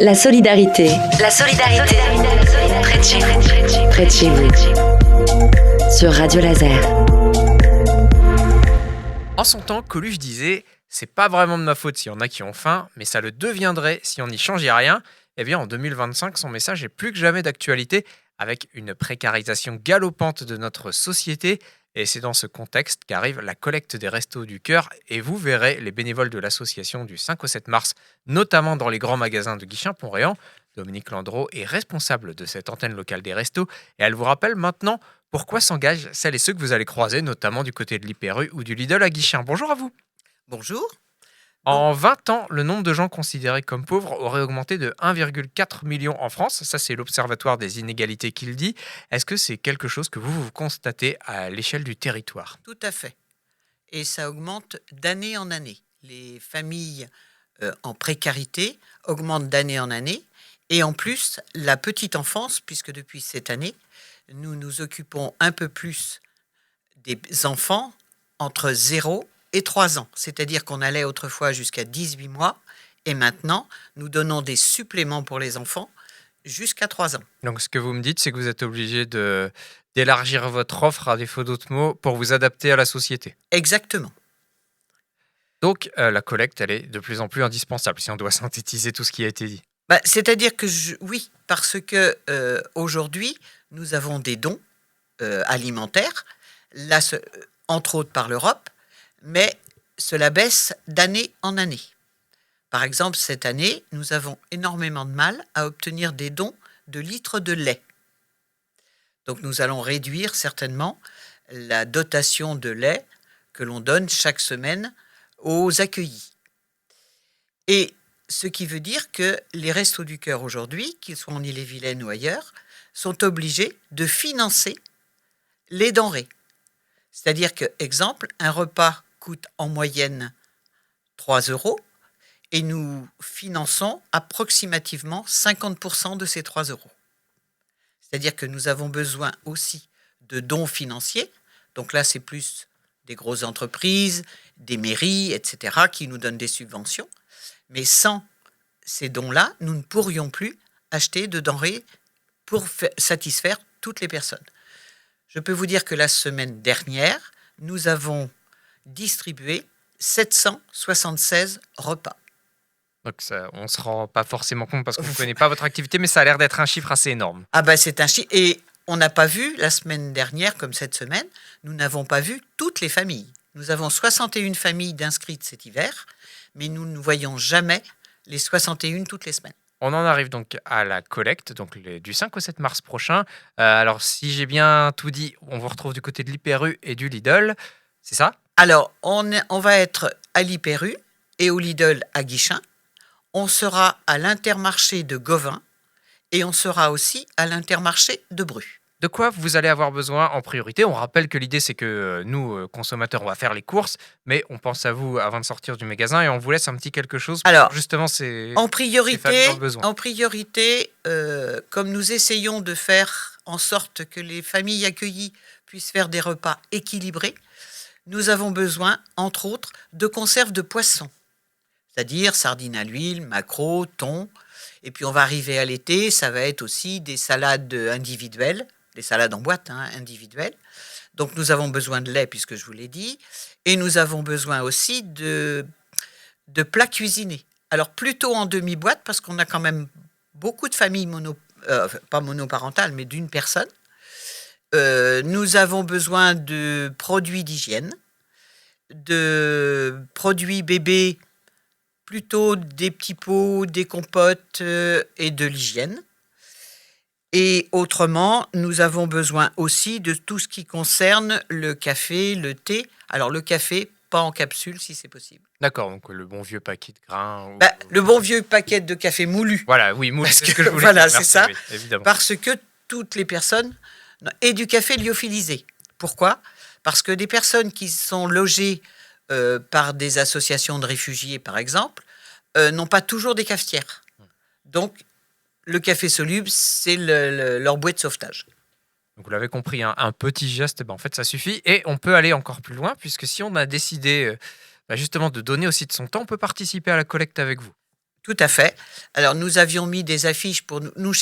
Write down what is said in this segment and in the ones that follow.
La solidarité. La solidarité. Près de chez vous. Près de chez vous. Sur Radio Laser. En son temps, Coluche disait « C'est pas vraiment de ma faute s'il y en a qui ont faim, mais ça le deviendrait si on n'y changeait rien ». Eh bien, en 2025, son message est plus que jamais d'actualité, avec une précarisation galopante de notre société. Et c'est dans ce contexte qu'arrive la collecte des Restos du Cœur. Et vous verrez les bénévoles de l'association du 5 au 7 mars, notamment dans les grands magasins de Guichen-Pont-Réan. Dominique Landreau est responsable de cette antenne locale des restos. Et elle vous rappelle maintenant pourquoi s'engagent celles et ceux que vous allez croiser, notamment du côté de l'Hyper-U ou du Lidl à Guichen. Bonjour à vous. Bonjour. En 20 ans, le nombre de gens considérés comme pauvres aurait augmenté de 1,4 million en France. Ça, c'est l'Observatoire des inégalités qui le dit. Est-ce que c'est quelque chose que vous constatez à l'échelle du territoire ? Tout à fait. Et ça augmente d'année en année. Les familles en précarité augmentent d'année en année. Et en plus, la petite enfance, puisque depuis cette année, nous nous occupons un peu plus des enfants entre 0 et 3 ans. C'est-à-dire qu'on allait autrefois jusqu'à 18 mois et maintenant, nous donnons des suppléments pour les enfants jusqu'à 3 ans. Donc, ce que vous me dites, c'est que vous êtes obligé d'élargir votre offre, à défaut d'autres mots, pour vous adapter à la société. Exactement. Donc, la collecte, elle est de plus en plus indispensable, si on doit synthétiser tout ce qui a été dit. C'est-à-dire que oui, parce que aujourd'hui, nous avons des dons alimentaires, là, entre autres par l'Europe, mais cela baisse d'année en année. Par exemple, cette année, nous avons énormément de mal à obtenir des dons de litres de lait. Donc nous allons réduire certainement la dotation de lait que l'on donne chaque semaine aux accueillis. Et ce qui veut dire que les Restos du Cœur aujourd'hui, qu'ils soient en Ille-et-Vilaine ou ailleurs, sont obligés de financer les denrées. C'est-à-dire que, exemple, un repas coûte en moyenne 3 € et nous finançons approximativement 50% de ces 3 €. C'est-à-dire que nous avons besoin aussi de dons financiers. Donc là, c'est plus des grosses entreprises, des mairies, etc., qui nous donnent des subventions. Mais sans ces dons-là, nous ne pourrions plus acheter de denrées pour satisfaire toutes les personnes. Je peux vous dire que la semaine dernière, nous avons distribué 776 repas. Donc, ça, on ne se rend pas forcément compte parce qu'on ne connaît pas votre activité, mais ça a l'air d'être un chiffre assez énorme. C'est un chiffre. Et on n'a pas vu, la semaine dernière, comme cette semaine, nous n'avons pas vu toutes les familles. Nous avons 61 familles d'inscrites cet hiver, mais nous ne voyons jamais les 61 toutes les semaines. On en arrive donc à la collecte, donc du 5 au 7 mars prochain. Alors, si j'ai bien tout dit, on vous retrouve du côté de l'Hyper-U et du Lidl, c'est ça ? Alors, on va être à l'Hyper-U et au Lidl à Guichen. On sera à l'Intermarché de Gauvin et on sera aussi à l'Intermarché de Bru. De quoi vous allez avoir besoin en priorité ? On rappelle que l'idée, c'est que nous, consommateurs, on va faire les courses, mais on pense à vous avant de sortir du magasin et on vous laisse un petit quelque chose pour justement ces familles dans le besoin. En priorité, comme nous essayons de faire en sorte que les familles accueillies puissent faire des repas équilibrés, nous avons besoin, entre autres, de conserves de poissons, c'est-à-dire sardines à l'huile, maquereaux, thon. Et puis on va arriver à l'été, ça va être aussi des salades individuelles, des salades en boîte individuelles. Donc nous avons besoin de lait, puisque je vous l'ai dit, et nous avons besoin aussi de plats cuisinés. Alors plutôt en demi-boîte, parce qu'on a quand même beaucoup de familles pas monoparentales, mais d'une personne. Nous avons besoin de produits d'hygiène, de produits bébés, plutôt des petits pots, des compotes et de l'hygiène. Et autrement, nous avons besoin aussi de tout ce qui concerne le café, le thé. Alors le café, pas en capsule si c'est possible. D'accord, donc le bon vieux paquet de grains. Le bon vieux paquet de café moulu. Voilà, oui, moulu, c'est ce que je voulais voilà, dire. c'est ça. Oui, évidemment. Parce que toutes les personnes... Et du café lyophilisé. Pourquoi ? Parce que des personnes qui sont logées par des associations de réfugiés, par exemple, n'ont pas toujours des cafetières. Donc, le café soluble, c'est leur bouée de sauvetage. Donc vous l'avez compris, un petit geste, en fait, ça suffit. Et on peut aller encore plus loin, puisque si on a décidé justement de donner aussi de son temps, on peut participer à la collecte avec vous. Tout à fait. Alors, nous avions mis des affiches pour nous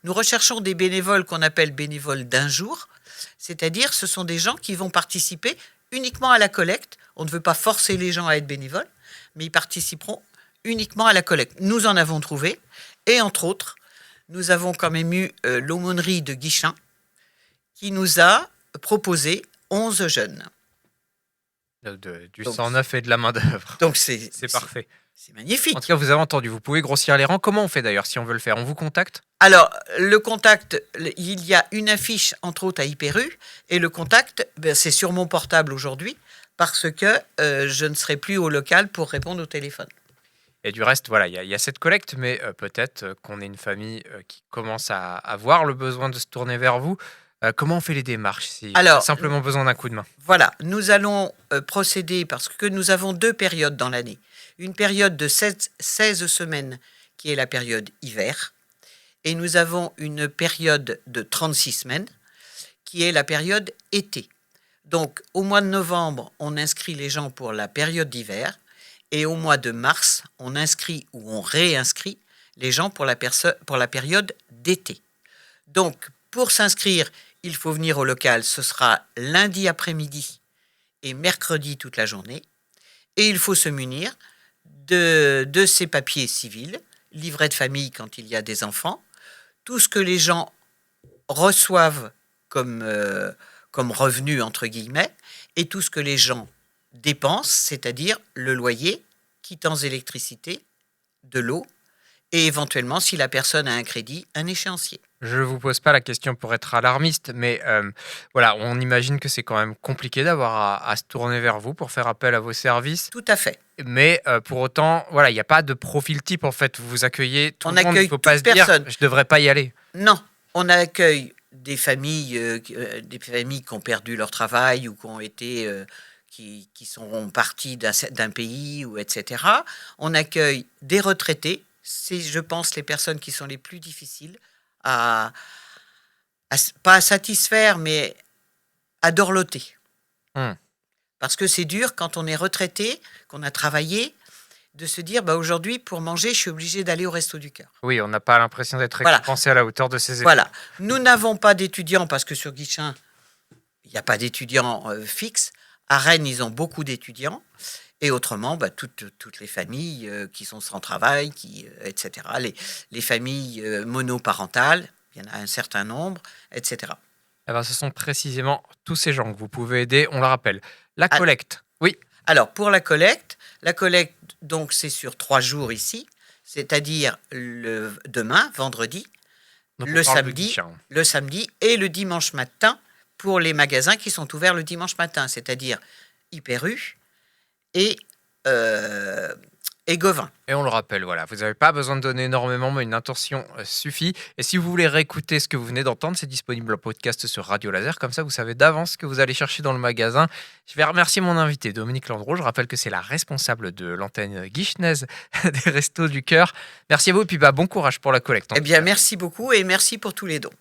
recherchons des bénévoles qu'on appelle bénévoles d'un jour, c'est-à-dire ce sont des gens qui vont participer uniquement à la collecte. On ne veut pas forcer les gens à être bénévoles, mais ils participeront uniquement à la collecte. Nous en avons trouvé, et entre autres, nous avons quand même eu l'aumônerie de Guichen qui nous a proposé 11 jeunes. Du Donc, sang neuf et de la main-d'œuvre. Donc, C'est parfait. c'est magnifique. En tout cas, vous avez entendu, vous pouvez grossir les rangs. Comment on fait d'ailleurs si on veut le faire? On vous contacte? Alors, le contact, il y a une affiche, entre autres, à Hyper U, et le contact, c'est sur mon portable aujourd'hui, parce que je ne serai plus au local pour répondre au téléphone. Et du reste, voilà, il y a cette collecte, mais peut-être qu'on est une famille qui commence à avoir le besoin de se tourner vers vous. Comment on fait les démarches si on a Alors, simplement besoin d'un coup de main? Voilà, nous allons procéder, parce que nous avons 2 périodes dans l'année. Une période de 16 semaines, qui est la période hiver, et nous avons une période de 36 semaines, qui est la période été. Donc, au mois de novembre, on inscrit les gens pour la période d'hiver, et au mois de mars, on inscrit ou on réinscrit les gens pour la période d'été. Donc, pour s'inscrire, il faut venir au local, ce sera lundi après-midi et mercredi toute la journée, et il faut se munir de ses papiers civils, livret de famille quand il y a des enfants, tout ce que les gens reçoivent comme revenu, entre guillemets, et tout ce que les gens dépensent, c'est-à-dire le loyer, quittance électricité, de l'eau, et éventuellement, si la personne a un crédit, un échéancier. Je ne vous pose pas la question pour être alarmiste, mais voilà, on imagine que c'est quand même compliqué d'avoir à se tourner vers vous pour faire appel à vos services. Tout à fait. Mais pour autant, voilà, il n'y a pas de profil type en fait. Vous accueillez tout On le monde. Il accueille ne faut pas se toute dire, personne. je ne devrais pas y aller. Non, on accueille des familles qui ont perdu leur travail ou qui ont été, qui sont partis d'un pays, ou etc. On accueille des retraités. C'est, je pense, les personnes qui sont les plus difficiles pas à satisfaire, mais à dorloter. Parce que c'est dur quand on est retraité, qu'on a travaillé, de se dire, aujourd'hui, pour manger, je suis obligé d'aller au Resto du Cœur. Oui, on n'a pas l'impression d'être Voilà. récompensé à la hauteur de ses efforts. Voilà. Nous n'avons pas d'étudiants, parce que sur Guichen, il n'y a pas d'étudiants fixes. À Rennes, ils ont beaucoup d'étudiants. Et autrement, toutes les familles qui sont sans travail, etc. Les familles monoparentales, il y en a un certain nombre, etc. Eh ben, ce sont précisément tous ces gens que vous pouvez aider. On le rappelle. La collecte. Oui. Alors, pour la collecte, donc, c'est sur 3 jours ici, c'est-à-dire demain, vendredi, Donc, le samedi et le dimanche matin pour les magasins qui sont ouverts le dimanche matin, c'est-à-dire Hyper U et Gauvin. Et on le rappelle, voilà, vous n'avez pas besoin de donner énormément, mais une intention suffit. Et si vous voulez réécouter ce que vous venez d'entendre, c'est disponible en podcast sur Radio Laser. Comme ça, vous savez d'avance ce que vous allez chercher dans le magasin. Je vais remercier mon invité, Dominique Landreau. Je rappelle que c'est la responsable de l'antenne guichenaise des Restos du Cœur. Merci à vous et puis bon courage pour la collecte. Eh bien, merci beaucoup et merci pour tous les dons.